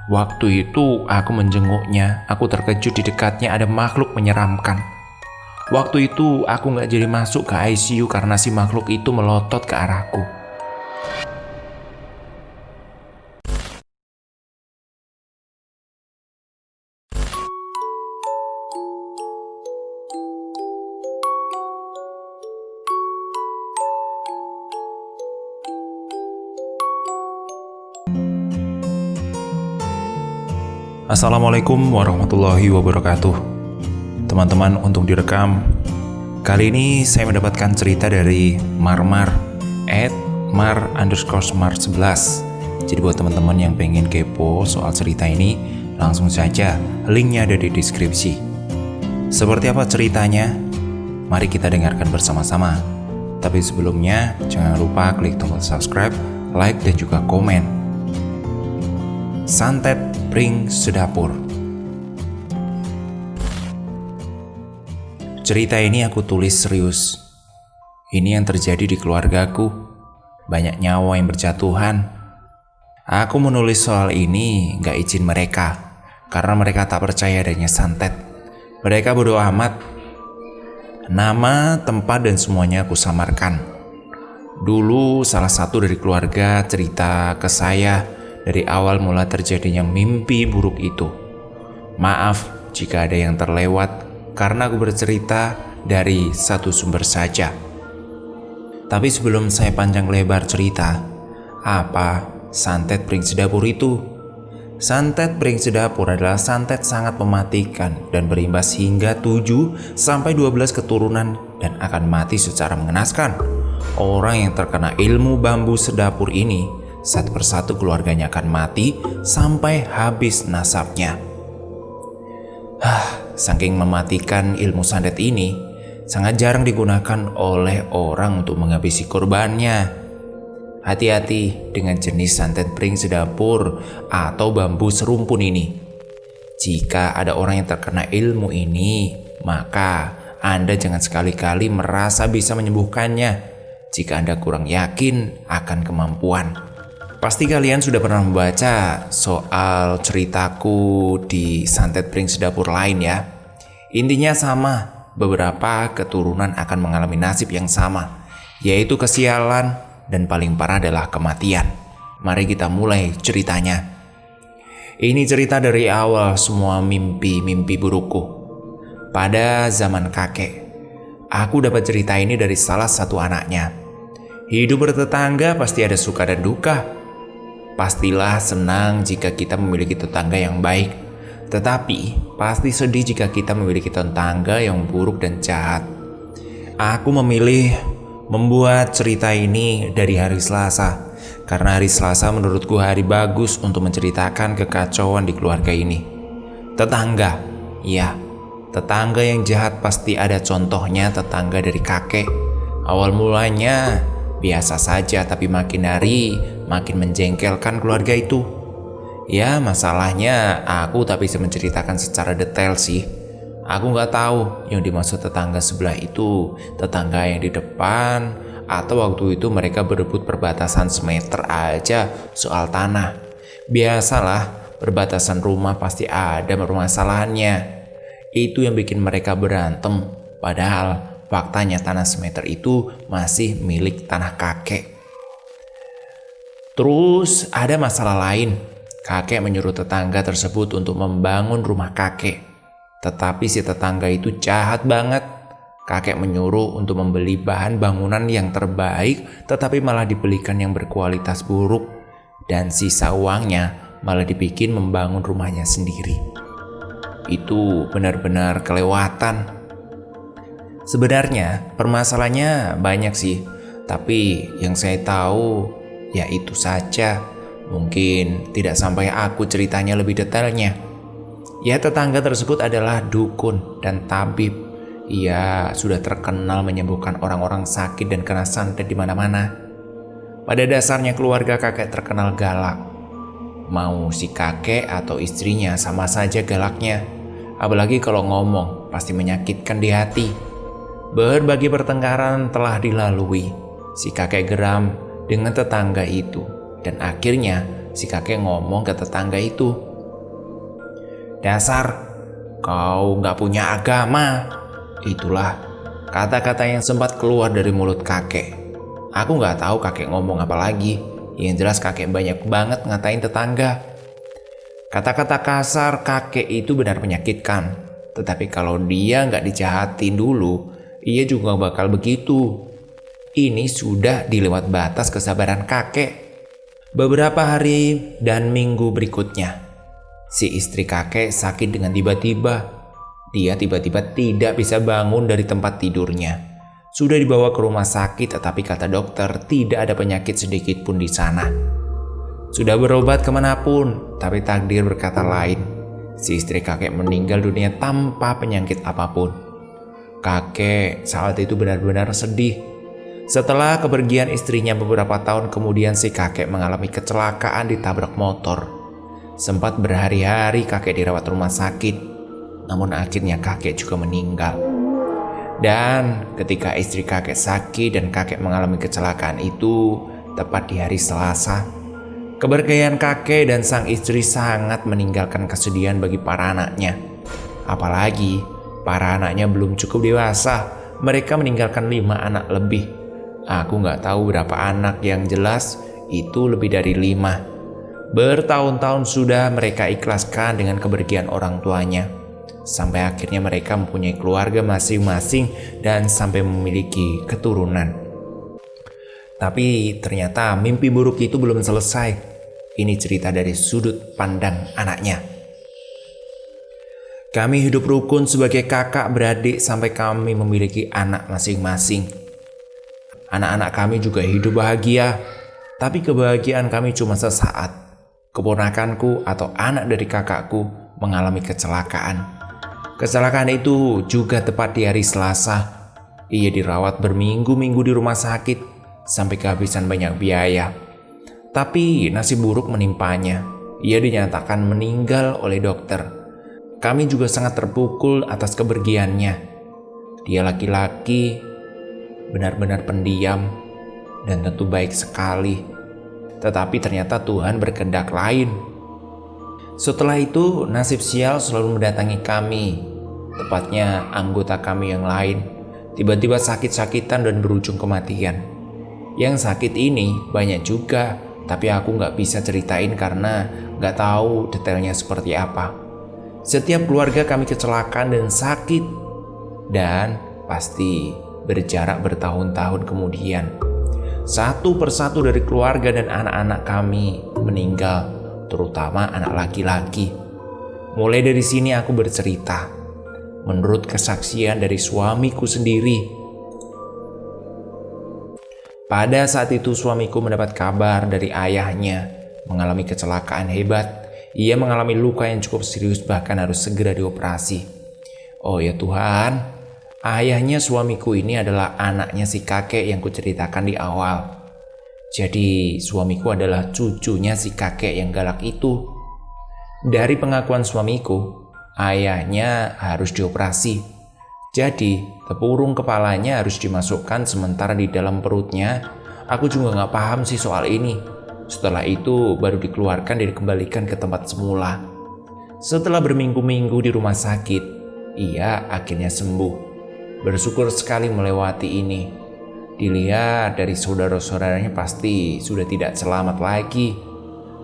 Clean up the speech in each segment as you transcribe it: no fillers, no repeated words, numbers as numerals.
Waktu itu aku menjenguknya, aku terkejut di dekatnya ada makhluk menyeramkan. Waktu itu aku gak jadi masuk ke ICU karena si makhluk itu melotot ke arahku. Assalamualaikum warahmatullahi wabarakatuh. Teman-teman, untuk direkam. Kali ini saya mendapatkan cerita dari Marmar @mar_smart11. Jadi buat teman-teman yang pengen kepo soal cerita ini, langsung saja, linknya ada di deskripsi. Seperti apa ceritanya? Mari kita dengarkan bersama-sama. Tapi sebelumnya, jangan lupa klik tombol subscribe, like, dan juga komen. Santet Pring Sedapur. Cerita ini aku tulis serius. Ini yang terjadi di keluargaku. Banyak nyawa yang berjatuhan. Aku menulis soal ini gak izin mereka, karena mereka tak percaya adanya santet. Mereka bodoh amat. Nama, tempat, dan semuanya aku samarkan. Dulu salah satu dari keluarga cerita ke saya dari awal mula terjadinya mimpi buruk itu. Maaf jika ada yang terlewat karena aku bercerita dari satu sumber saja. Tapi sebelum saya panjang lebar cerita, apa santet Pring Sedapur itu? Santet Pring Sedapur adalah santet sangat mematikan dan berimbas hingga 7-12 keturunan dan akan mati secara mengenaskan. Orang yang terkena ilmu bambu sedapur ini satu persatu keluarganya akan mati sampai habis nasabnya. Saking mematikan ilmu santet ini, sangat jarang digunakan oleh orang untuk menghabisi korbannya. Hati-hati dengan jenis santet Pring Sedapur atau bambu serumpun ini. Jika ada orang yang terkena ilmu ini, maka Anda jangan sekali-kali merasa bisa menyembuhkannya jika Anda kurang yakin akan kemampuan. Pasti kalian sudah pernah membaca soal ceritaku di santet Pring Sedapur lain ya. Intinya sama, beberapa keturunan akan mengalami nasib yang sama, yaitu kesialan dan paling parah adalah kematian. Mari kita mulai ceritanya. Ini cerita dari awal semua mimpi-mimpi burukku. Pada zaman kakek, aku dapat cerita ini dari salah satu anaknya. Hidup bertetangga pasti ada suka dan duka. Pastilah senang jika kita memiliki tetangga yang baik, tetapi pasti sedih jika kita memiliki tetangga yang buruk dan jahat. Aku memilih membuat cerita ini dari hari Selasa, karena hari Selasa menurutku hari bagus untuk menceritakan kekacauan di keluarga ini. Tetangga, ya, tetangga yang jahat pasti ada contohnya tetangga dari kakek. Awal mulanya biasa saja, tapi makin hari makin menjengkelkan keluarga itu. Ya, masalahnya aku tak bisa menceritakan secara detail sih. Aku gak tahu yang dimaksud tetangga sebelah itu tetangga yang di depan, atau waktu itu mereka berebut perbatasan semeter aja soal tanah. Biasalah, perbatasan rumah pasti ada permasalahannya. Itu yang bikin mereka berantem, padahal faktanya tanah semeter itu masih milik tanah kakek. Terus ada masalah lain. Kakek menyuruh tetangga tersebut untuk membangun rumah kakek. Tetapi si tetangga itu jahat banget. Kakek menyuruh untuk membeli bahan bangunan yang terbaik, tetapi malah dibelikan yang berkualitas buruk. Dan sisa uangnya malah dibikin membangun rumahnya sendiri. Itu benar-benar kelewatan. Sebenarnya permasalahannya banyak sih, tapi yang saya tahu ya itu saja. Mungkin tidak sampai aku ceritanya lebih detailnya. Ya, tetangga tersebut adalah dukun dan tabib. Ia sudah terkenal menyembuhkan orang-orang sakit dan kena santet di mana-mana. Pada dasarnya keluarga kakek terkenal galak. Mau si kakek atau istrinya sama saja galaknya. Apalagi kalau ngomong pasti menyakitkan di hati. Berbagai pertengkaran telah dilalui. Si kakek geram dengan tetangga itu, dan akhirnya si kakek ngomong ke tetangga itu "Dasar, kau nggak punya agama." Itulah kata-kata yang sempat keluar dari mulut kakek. Aku nggak tahu kakek ngomong apa lagi. Yang jelas kakek banyak banget ngatain tetangga. Kata-kata kasar kakek itu benar menyakitkan. Tetapi kalau dia nggak dijahatin dulu, ia juga bakal begitu. Ini sudah dilewat batas kesabaran kakek. Beberapa hari dan minggu berikutnya, si istri kakek sakit dengan tiba-tiba. Dia tiba-tiba tidak bisa bangun dari tempat tidurnya. Sudah dibawa ke rumah sakit, tetapi kata dokter tidak ada penyakit sedikit pun di sana. Sudah berobat kemanapun, tapi takdir berkata lain. Si istri kakek meninggal dunia tanpa penyakit apapun. Kakek saat itu benar-benar sedih. Setelah kepergian istrinya beberapa tahun kemudian, si kakek mengalami kecelakaan ditabrak motor. Sempat berhari-hari kakek dirawat rumah sakit, namun akhirnya kakek juga meninggal. Dan ketika istri kakek sakit dan kakek mengalami kecelakaan itu tepat di hari Selasa, kepergian kakek dan sang istri sangat meninggalkan kesedihan bagi para anaknya. Apalagi para anaknya belum cukup dewasa, mereka meninggalkan 5 anak lebih. Aku nggak tahu berapa anak, yang jelas itu lebih dari 5. Bertahun-tahun sudah mereka ikhlaskan dengan kepergian orang tuanya. Sampai akhirnya mereka mempunyai keluarga masing-masing dan sampai memiliki keturunan. Tapi ternyata mimpi buruk itu belum selesai. Ini cerita dari sudut pandang anaknya. Kami hidup rukun sebagai kakak beradik sampai kami memiliki anak masing-masing. Anak-anak kami juga hidup bahagia, tapi kebahagiaan kami cuma sesaat. Keponakanku atau anak dari kakakku mengalami kecelakaan. Kecelakaan itu juga tepat di hari Selasa. Ia dirawat berminggu-minggu di rumah sakit sampai kehabisan banyak biaya. Tapi nasib buruk menimpanya. Ia dinyatakan meninggal oleh dokter. Kami juga sangat terpukul atas kepergiannya. Dia laki-laki, benar-benar pendiam dan tentu baik sekali. Tetapi ternyata Tuhan berkehendak lain. Setelah itu nasib sial selalu mendatangi kami. Tepatnya anggota kami yang lain tiba-tiba sakit-sakitan dan berujung kematian. Yang sakit ini banyak juga, tapi aku gak bisa ceritain karena gak tahu detailnya seperti apa. Setiap keluarga kami kecelakaan dan sakit, dan pasti berjarak bertahun-tahun kemudian. Satu persatu dari keluarga dan anak-anak kami meninggal, terutama anak laki-laki. Mulai dari sini aku bercerita. Menurut kesaksian dari suamiku sendiri, pada saat itu suamiku mendapat kabar dari ayahnya mengalami kecelakaan hebat. Ia mengalami luka yang cukup serius, bahkan harus segera dioperasi. Oh ya Tuhan, ayahnya suamiku ini adalah anaknya si kakek yang kuceritakan di awal. Jadi suamiku adalah cucunya si kakek yang galak itu. Dari pengakuan suamiku, ayahnya harus dioperasi. Jadi tepurung kepalanya harus dimasukkan sementara di dalam perutnya. Aku juga gak paham sih soal ini. Setelah itu baru dikeluarkan dan dikembalikan ke tempat semula. Setelah berminggu-minggu di rumah sakit, ia akhirnya sembuh. Bersyukur sekali melewati ini. Dilihat dari saudara-saudaranya pasti sudah tidak selamat lagi.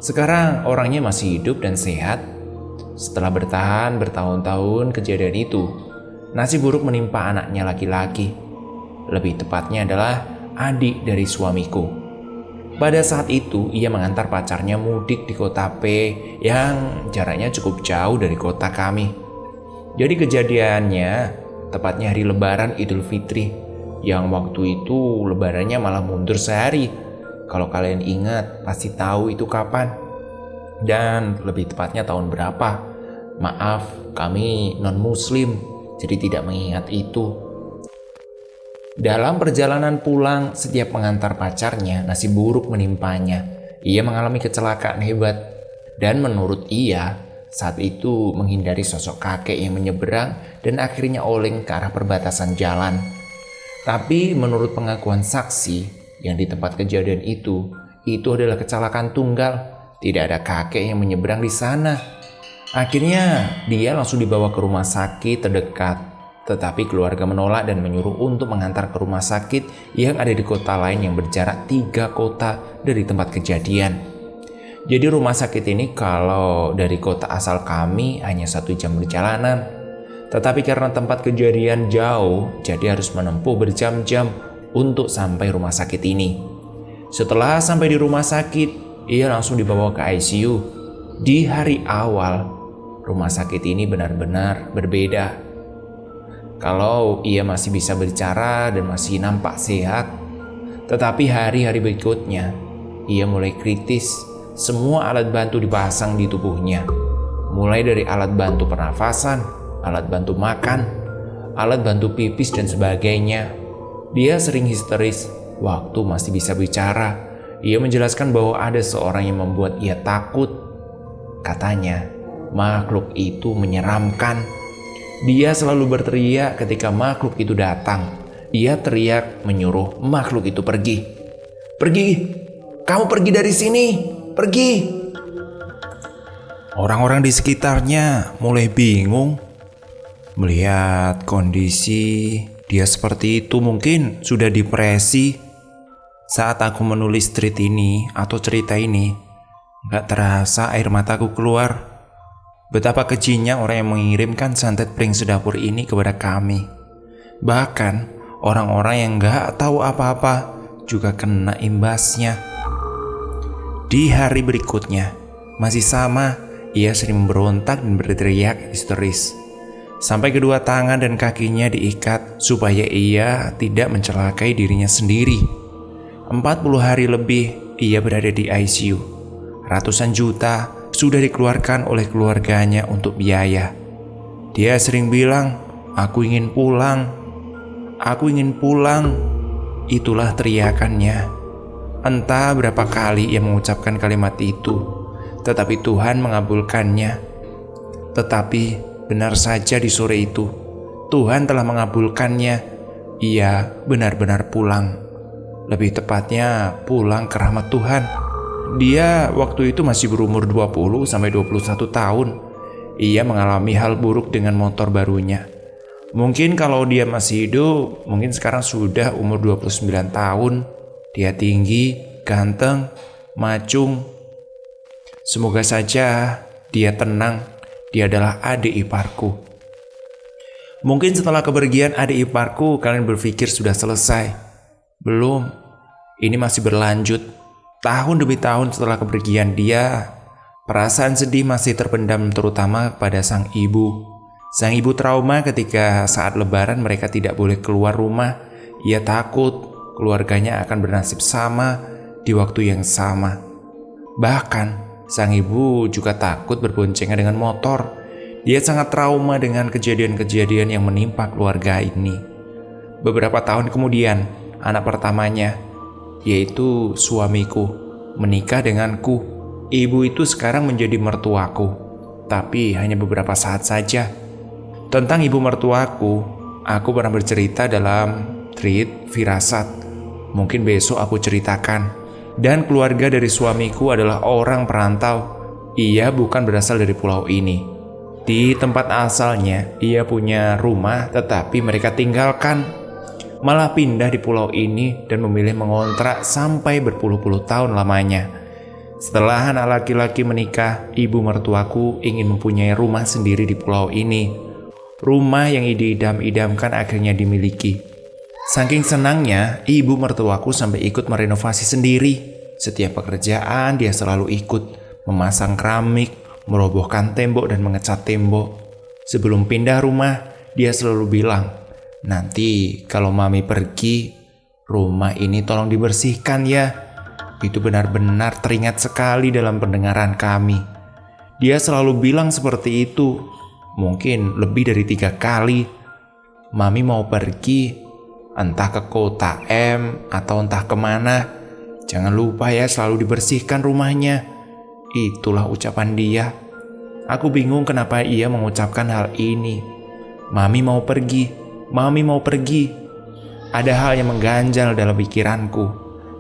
Sekarang orangnya masih hidup dan sehat. Setelah bertahan bertahun-tahun kejadian itu, nasib buruk menimpa anaknya laki-laki. Lebih tepatnya adalah adik dari suamiku. Pada saat itu ia mengantar pacarnya mudik di kota P yang jaraknya cukup jauh dari kota kami. Jadi kejadiannya tepatnya hari Lebaran Idul Fitri, yang waktu itu lebarannya malah mundur sehari. Kalau kalian ingat pasti tahu itu kapan dan lebih tepatnya tahun berapa. Maaf, kami non-muslim jadi tidak mengingat itu. Dalam perjalanan pulang, setiap mengantar pacarnya, nasib buruk menimpanya. Ia mengalami kecelakaan hebat dan menurut ia saat itu menghindari sosok kakek yang menyeberang dan akhirnya oleng ke arah perbatasan jalan. Tapi menurut pengakuan saksi yang di tempat kejadian itu adalah kecelakaan tunggal. Tidak ada kakek yang menyeberang di sana. Akhirnya dia langsung dibawa ke rumah sakit terdekat. Tetapi keluarga menolak dan menyuruh untuk mengantar ke rumah sakit yang ada di kota lain yang berjarak 3 kota dari tempat kejadian. Jadi rumah sakit ini kalau dari kota asal kami hanya 1 jam perjalanan. Tetapi karena tempat kejadian jauh, jadi harus menempuh berjam-jam untuk sampai rumah sakit ini. Setelah sampai di rumah sakit, ia langsung dibawa ke ICU. Di hari awal, rumah sakit ini benar-benar berbeda. Kalau ia masih bisa bicara dan masih nampak sehat, tetapi hari-hari berikutnya, ia mulai kritis. Semua alat bantu dipasang di tubuhnya. Mulai dari alat bantu pernafasan, alat bantu makan, alat bantu pipis dan sebagainya. Dia sering histeris waktu masih bisa bicara. Ia menjelaskan bahwa ada seorang yang membuat ia takut. Katanya, makhluk itu menyeramkan. Dia selalu berteriak ketika makhluk itu datang. Ia teriak menyuruh makhluk itu pergi. Pergi! Kamu pergi dari sini! Pergi! Orang-orang di sekitarnya mulai bingung. Melihat kondisi dia seperti itu, mungkin sudah depresi. Saat aku menulis cerita ini, gak terasa air mataku keluar. Betapa kejinya orang yang mengirimkan santet pring sedapur ini kepada kami. Bahkan orang-orang yang gak tahu apa-apa juga kena imbasnya. Di hari berikutnya, masih sama, ia sering memberontak dan berteriak histeris. Sampai kedua tangan dan kakinya diikat supaya ia tidak mencelakai dirinya sendiri. 40 hari lebih ia berada di ICU. Ratusan juta sudah dikeluarkan oleh keluarganya untuk biaya. Dia sering bilang, "Aku ingin pulang. Aku ingin pulang." Itulah teriakannya. Entah berapa kali ia mengucapkan kalimat itu, tetapi Tuhan mengabulkannya. Tetapi benar saja di sore itu, Tuhan telah mengabulkannya. Ia benar-benar pulang. Lebih tepatnya pulang ke rahmat Tuhan. Dia waktu itu masih berumur 20-21 tahun. Ia mengalami hal buruk dengan motor barunya. Mungkin kalau dia masih hidup, mungkin sekarang sudah umur 29 tahun. Dia tinggi, ganteng, macung. Semoga saja dia tenang. Dia adalah adik iparku. Mungkin setelah kepergian adik iparku, kalian berpikir sudah selesai. Belum. Ini masih berlanjut. Tahun demi tahun setelah kepergian dia, perasaan sedih masih terpendam terutama pada sang ibu. Sang ibu trauma ketika saat lebaran mereka tidak boleh keluar rumah. Ia takut keluarganya akan bernasib sama di waktu yang sama. Bahkan sang ibu juga takut berboncengan dengan motor. Dia sangat trauma dengan kejadian-kejadian yang menimpa keluarga ini. Beberapa tahun kemudian, anak pertamanya, yaitu suamiku, menikah denganku. Ibu itu sekarang menjadi mertuaku, tapi hanya beberapa saat saja. Tentang ibu mertuaku, aku pernah bercerita dalam Treat Firasat. Mungkin besok aku ceritakan. Dan keluarga dari suamiku adalah orang perantau. Ia bukan berasal dari pulau ini. Di tempat asalnya, ia punya rumah tetapi mereka tinggalkan. Malah pindah di pulau ini dan memilih mengontrak sampai berpuluh-puluh tahun lamanya. Setelah anak laki-laki menikah, ibu mertuaku ingin mempunyai rumah sendiri di pulau ini. Rumah yang diidam-idamkan akhirnya dimiliki. Saking senangnya, ibu mertuaku sampai ikut merenovasi sendiri. Setiap pekerjaan dia selalu ikut, memasang keramik, merobohkan tembok dan mengecat tembok. Sebelum pindah rumah, dia selalu bilang, "Nanti kalau mami pergi, rumah ini tolong dibersihkan ya." Itu benar-benar teringat sekali dalam pendengaran kami. Dia selalu bilang seperti itu. Mungkin lebih dari 3 kali. Mami mau pergi, entah ke kota M atau entah kemana. Jangan lupa ya selalu dibersihkan rumahnya. Itulah ucapan dia. Aku bingung kenapa ia mengucapkan hal ini. Mami mau pergi. Mami mau pergi. Ada hal yang mengganjal dalam pikiranku,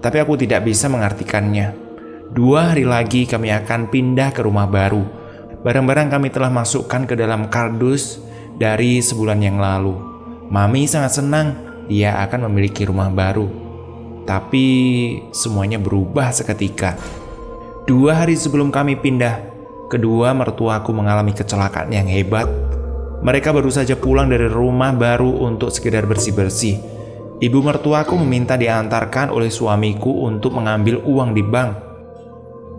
tapi aku tidak bisa mengartikannya. 2 hari lagi kami akan pindah ke rumah baru. Barang-barang kami telah masukkan ke dalam kardus dari sebulan yang lalu. Mami sangat senang dia akan memiliki rumah baru. Tapi semuanya berubah seketika. 2 hari sebelum kami pindah, kedua mertuaku mengalami kecelakaan yang hebat. Mereka baru saja pulang dari rumah baru untuk sekedar bersih-bersih. Ibu mertuaku meminta diantarkan oleh suamiku untuk mengambil uang di bank.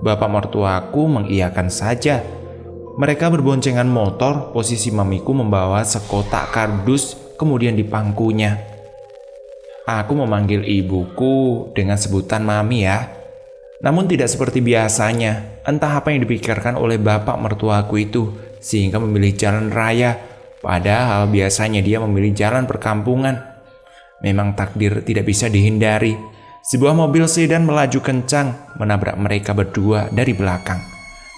Bapak mertuaku mengiyakan saja. Mereka berboncengan motor, posisi mamiku membawa sekotak kardus kemudian di pangkunya. Aku memanggil ibuku dengan sebutan mami ya. Namun tidak seperti biasanya, entah apa yang dipikirkan oleh bapak mertuaku itu sehingga memilih jalan raya, padahal biasanya dia memilih jalan perkampungan. Memang takdir tidak bisa dihindari. Sebuah mobil sedan melaju kencang menabrak mereka berdua dari belakang.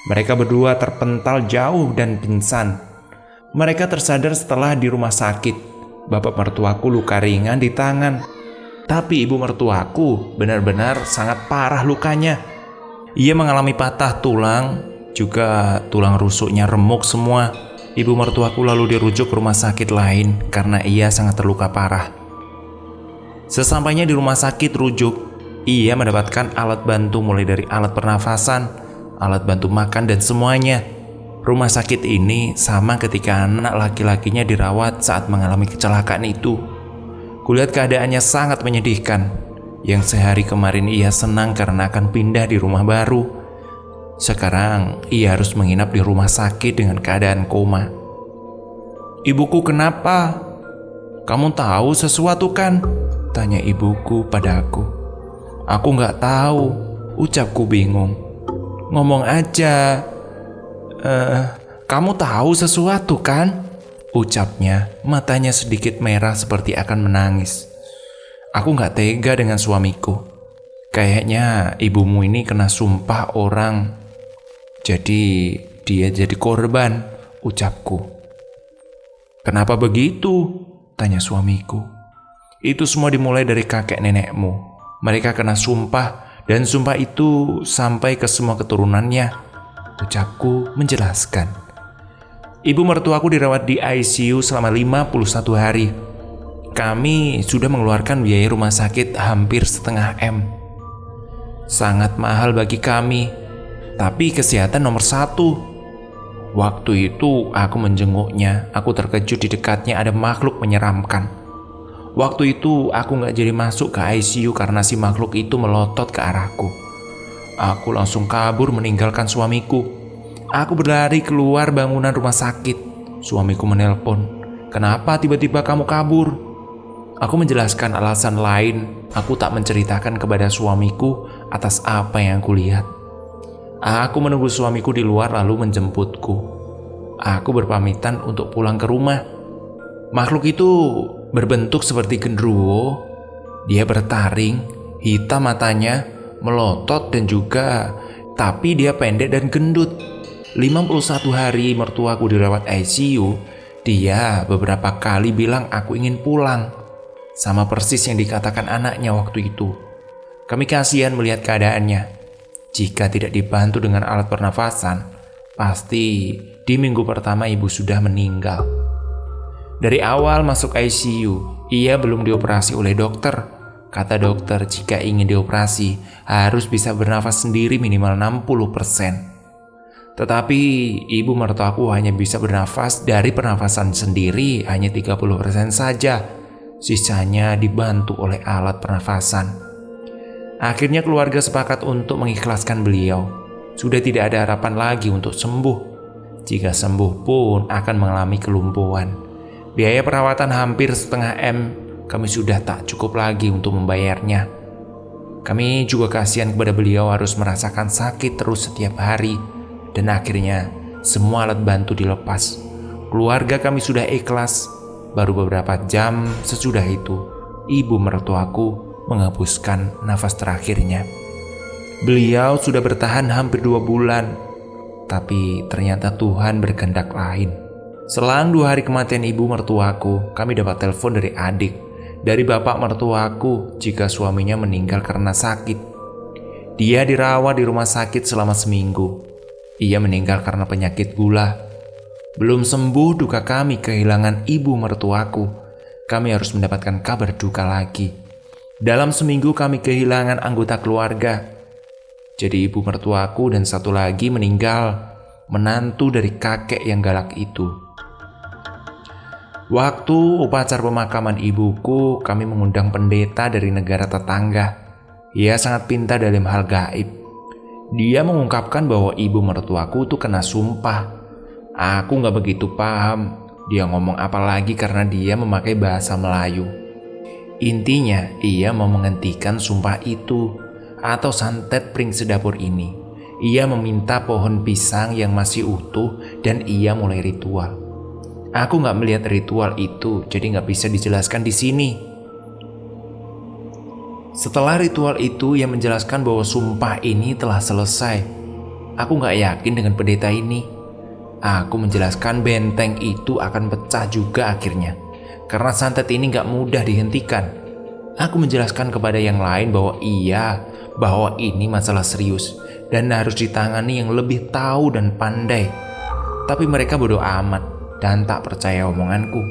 Mereka berdua terpental jauh dan pingsan. Mereka tersadar setelah di rumah sakit. Bapak mertuaku luka ringan di tangan. Tapi ibu mertuaku benar-benar sangat parah lukanya. Ia mengalami patah tulang, juga tulang rusuknya remuk semua. Ibu mertuaku lalu dirujuk ke rumah sakit lain karena ia sangat terluka parah. Sesampainya di rumah sakit rujuk, ia mendapatkan alat bantu mulai dari alat pernafasan, alat bantu makan dan semuanya. Rumah sakit ini sama ketika anak laki-lakinya dirawat saat mengalami kecelakaan itu. Kulihat keadaannya sangat menyedihkan. Yang sehari kemarin ia senang karena akan pindah di rumah baru. Sekarang ia harus menginap di rumah sakit dengan keadaan koma. "Ibuku kenapa? Kamu tahu sesuatu kan?" tanya ibuku padaku. "Aku nggak tahu," ucapku bingung. "Ngomong aja." Kamu tahu sesuatu kan?" ucapnya, matanya sedikit merah seperti akan menangis. Aku gak tega dengan suamiku. Kayaknya ibumu ini kena sumpah orang, jadi dia jadi korban, ucapku. "Kenapa begitu?" tanya suamiku. "Itu semua dimulai dari kakek nenekmu. Mereka kena sumpah, dan sumpah itu sampai ke semua keturunannya," ucapku menjelaskan. Ibu mertuaku dirawat di ICU selama 51 hari. Kami sudah mengeluarkan biaya rumah sakit hampir setengah M. Sangat mahal bagi kami, tapi kesehatan nomor 1. Waktu itu aku menjenguknya, aku terkejut di dekatnya ada makhluk menyeramkan. Waktu itu aku gak jadi masuk ke ICU karena si makhluk itu melotot ke arahku. Aku langsung kabur meninggalkan suamiku. Aku berlari keluar bangunan rumah sakit. Suamiku menelpon, "Kenapa tiba-tiba kamu kabur?" Aku menjelaskan alasan lain. Aku tak menceritakan kepada suamiku atas apa yang kulihat. Aku menunggu suamiku di luar lalu menjemputku. Aku berpamitan untuk pulang ke rumah. Makhluk itu berbentuk seperti genderuwo. Dia bertaring, hitam matanya, melotot dan juga, tapi dia pendek dan gendut. 51 hari mertuaku dirawat ICU, dia beberapa kali bilang aku ingin pulang. Sama persis yang dikatakan anaknya waktu itu. Kami kasihan melihat keadaannya. Jika tidak dibantu dengan alat pernafasan, pasti di minggu pertama ibu sudah meninggal. Dari awal masuk ICU, ia belum dioperasi oleh dokter. Kata dokter jika ingin dioperasi harus bisa bernafas sendiri minimal 60%. Tetapi ibu mertuaku hanya bisa bernafas dari pernafasan sendiri hanya 30% saja. Sisanya dibantu oleh alat pernafasan. Akhirnya keluarga sepakat untuk mengikhlaskan beliau. Sudah tidak ada harapan lagi untuk sembuh. Jika sembuh pun akan mengalami kelumpuhan. Biaya perawatan hampir setengah M. Kami sudah tak cukup lagi untuk membayarnya. Kami juga kasihan kepada beliau harus merasakan sakit terus setiap hari. Dan akhirnya semua alat bantu dilepas. Keluarga kami sudah ikhlas. Baru beberapa jam sesudah itu, ibu mertuaku menghembuskan nafas terakhirnya. Beliau sudah bertahan hampir 2 bulan. Tapi ternyata Tuhan berkehendak lain. Selang 2 hari kematian ibu mertuaku, kami dapat telepon dari adik, dari bapak mertuaku jika suaminya meninggal karena sakit. Dia dirawat di rumah sakit selama seminggu. Ia meninggal karena penyakit gula. Belum sembuh duka kami kehilangan ibu mertuaku. Kami harus mendapatkan kabar duka lagi. Dalam seminggu kami kehilangan anggota keluarga. Jadi ibu mertuaku dan satu lagi meninggal, menantu dari kakek yang galak itu. Waktu upacara pemakaman ibuku, kami mengundang pendeta dari negara tetangga. Ia sangat pintar dalam hal gaib. Dia mengungkapkan bahwa ibu mertuaku tuh kena sumpah. Aku gak begitu paham dia ngomong apa lagi karena dia memakai bahasa Melayu. Intinya ia mau menghentikan sumpah itu atau santet pring sedapur ini. Ia meminta pohon pisang yang masih utuh dan ia mulai ritual. Aku gak melihat ritual itu, jadi gak bisa dijelaskan di sini. Setelah ritual itu, ia menjelaskan bahwa sumpah ini telah selesai. Aku gak yakin dengan pendeta ini. Aku menjelaskan benteng itu akan pecah juga akhirnya, karena santet ini gak mudah dihentikan. Aku menjelaskan kepada yang lain bahwa ini masalah serius dan harus ditangani yang lebih tahu dan pandai. Tapi mereka bodoh amat dan tak percaya omonganku.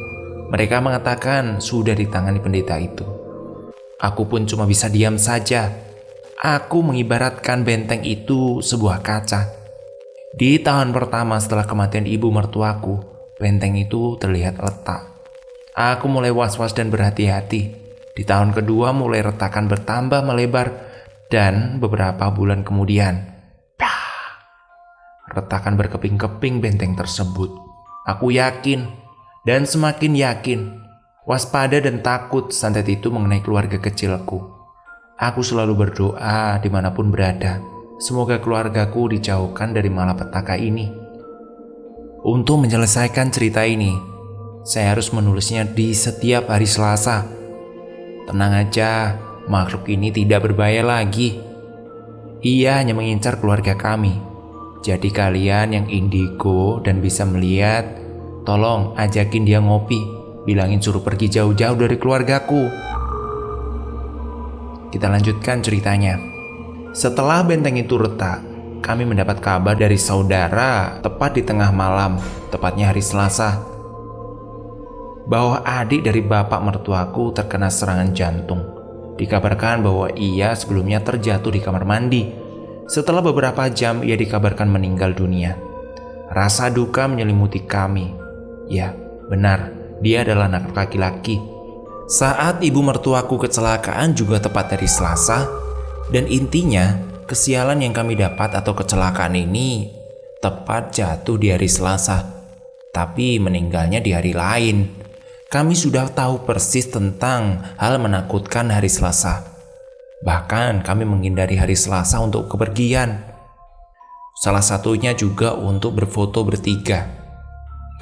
Mereka mengatakan sudah ditangani pendeta itu. Aku pun cuma bisa diam saja. Aku mengibaratkan benteng itu sebuah kaca. Di tahun pertama setelah kematian ibu mertuaku, benteng itu terlihat retak. Aku mulai was-was dan berhati-hati. Di tahun kedua mulai retakan bertambah melebar dan beberapa bulan kemudian, retakan berkeping-keping benteng tersebut. Aku yakin dan semakin yakin. Waspada dan takut santet itu mengenai keluarga kecilku. Aku selalu berdoa dimanapun berada. Semoga keluargaku dijauhkan dari malapetaka ini. Untuk menyelesaikan cerita ini, saya harus menulisnya di setiap hari Selasa. Tenang aja, makhluk ini tidak berbahaya lagi. Ia hanya mengincar keluarga kami. Jadi kalian yang indigo dan bisa melihat, tolong ajakin dia ngopi. Bilangin suruh pergi jauh-jauh dari keluargaku. Kita lanjutkan ceritanya. Setelah benteng itu retak, kami mendapat kabar dari saudara tepat di tengah malam, tepatnya hari Selasa, bahwa adik dari bapak mertuaku terkena serangan jantung. Dikabarkan bahwa ia sebelumnya terjatuh di kamar mandi. Setelah beberapa jam ia dikabarkan meninggal dunia. Rasa duka menyelimuti kami. Ya, benar. Dia adalah anak laki-laki. Saat ibu mertuaku kecelakaan juga tepat dari Selasa. Dan intinya, kesialan yang kami dapat atau kecelakaan ini tepat jatuh di hari Selasa. Tapi meninggalnya di hari lain. Kami sudah tahu persis tentang hal menakutkan hari Selasa. Bahkan kami menghindari hari Selasa untuk kepergian. Salah satunya juga untuk berfoto bertiga.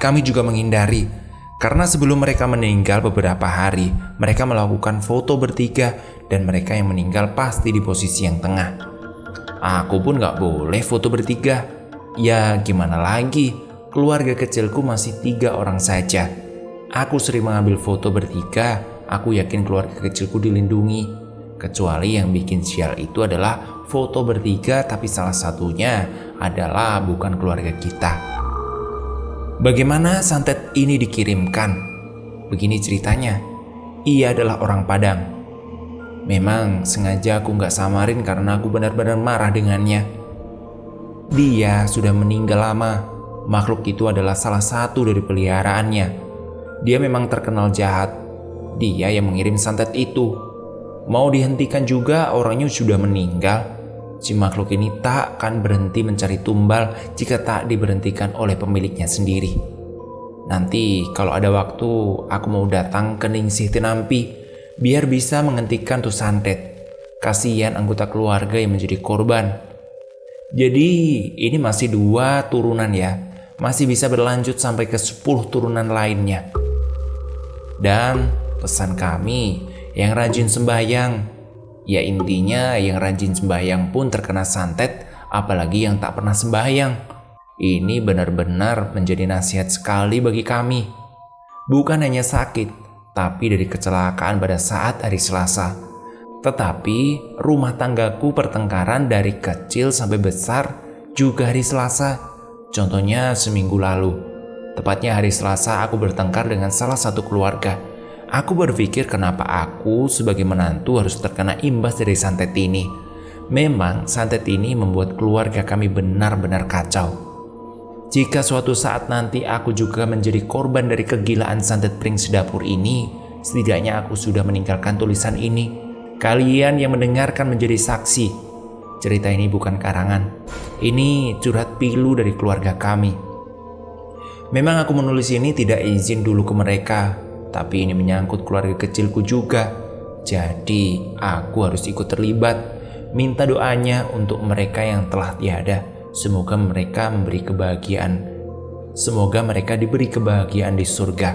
Kami juga menghindari karena sebelum mereka meninggal beberapa hari, mereka melakukan foto bertiga dan mereka yang meninggal pasti di posisi yang tengah. Aku pun gak boleh foto bertiga. Ya gimana lagi, keluarga kecilku masih 3 orang saja. Aku sering mengambil foto bertiga, aku yakin keluarga kecilku dilindungi. Kecuali yang bikin sial itu adalah foto bertiga tapi salah satunya adalah bukan keluarga kita. Bagaimana santet ini dikirimkan? Begini ceritanya. Ia adalah orang Padang. Memang sengaja aku gak samarin karena aku benar-benar marah dengannya. Dia sudah meninggal lama. Makhluk itu adalah salah satu dari peliharaannya. Dia memang terkenal jahat. Dia yang mengirim santet itu. Mau dihentikan juga orangnya sudah meninggal. Si makhluk ini takkan berhenti mencari tumbal jika tak diberhentikan oleh pemiliknya sendiri. Nanti kalau ada waktu, aku mau datang ke Ningsih Tinampi biar bisa menghentikan tuh santet. Kasihan anggota keluarga yang menjadi korban. Jadi ini masih 2 turunan ya. Masih bisa berlanjut sampai ke 10 turunan lainnya. Dan pesan kami yang rajin sembahyang. Ya intinya yang rajin sembahyang pun terkena santet, apalagi yang tak pernah sembahyang. Ini benar-benar menjadi nasihat sekali bagi kami. Bukan hanya sakit, tapi dari kecelakaan pada saat hari Selasa. Tetapi rumah tanggaku pertengkaran dari kecil sampai besar juga hari Selasa. Contohnya seminggu lalu. Tepatnya hari Selasa aku bertengkar dengan salah satu keluarga. Aku berpikir kenapa aku sebagai menantu harus terkena imbas dari santet ini. Memang santet ini membuat keluarga kami benar-benar kacau. Jika suatu saat nanti aku juga menjadi korban dari kegilaan santet pring sedapur ini, setidaknya aku sudah meninggalkan tulisan ini. Kalian yang mendengarkan menjadi saksi. Cerita ini bukan karangan. Ini curhat pilu dari keluarga kami. Memang aku menulis ini tidak izin dulu ke mereka, tapi ini menyangkut keluarga kecilku juga. Jadi aku harus ikut terlibat. Minta doanya untuk mereka yang telah tiada. Semoga mereka memberi kebahagiaan. Semoga mereka diberi kebahagiaan di surga.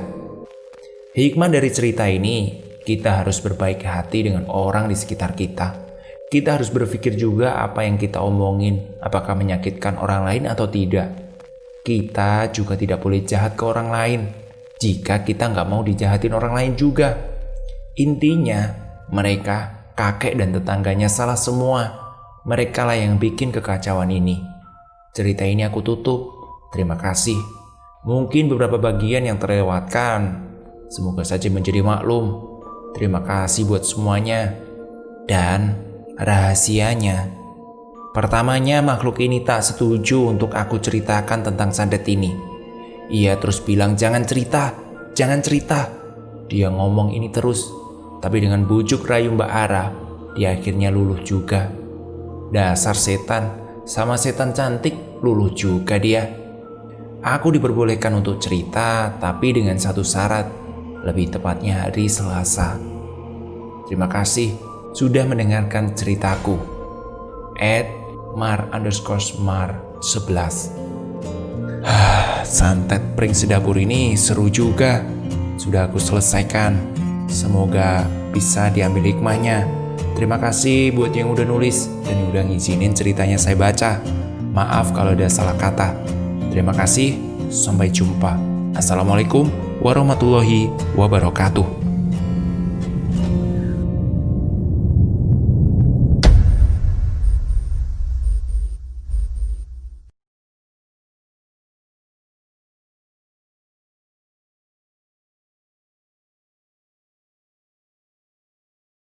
Hikmah dari cerita ini, kita harus berbaik hati dengan orang di sekitar kita. Kita harus berpikir juga apa yang kita omongin, apakah menyakitkan orang lain atau tidak. Kita juga tidak boleh jahat ke orang lain jika kita nggak mau dijahatin orang lain juga. Intinya, mereka, kakek dan tetangganya salah semua. Mereka lah yang bikin kekacauan ini. Cerita ini aku tutup. Terima kasih. Mungkin beberapa bagian yang terlewatkan. Semoga saja menjadi maklum. Terima kasih buat semuanya. Dan rahasianya. Pertamanya makhluk ini tak setuju untuk aku ceritakan tentang santet ini. Ia terus bilang jangan cerita, jangan cerita. Dia ngomong ini terus. Tapi dengan bujuk rayu Mbak Ara, dia akhirnya luluh juga. Dasar setan. Sama setan cantik luluh juga dia. Aku diperbolehkan untuk cerita, tapi dengan satu syarat. Lebih tepatnya hari Selasa. Terima kasih sudah mendengarkan ceritaku. @mar_mar11. Santet pring sedapur ini seru juga. Sudah aku selesaikan. Semoga bisa diambil hikmahnya. Terima kasih buat yang udah nulis dan udah ngizinin ceritanya saya baca. Maaf kalau ada salah kata. Terima kasih, sampai jumpa. Assalamualaikum warahmatullahi wabarakatuh.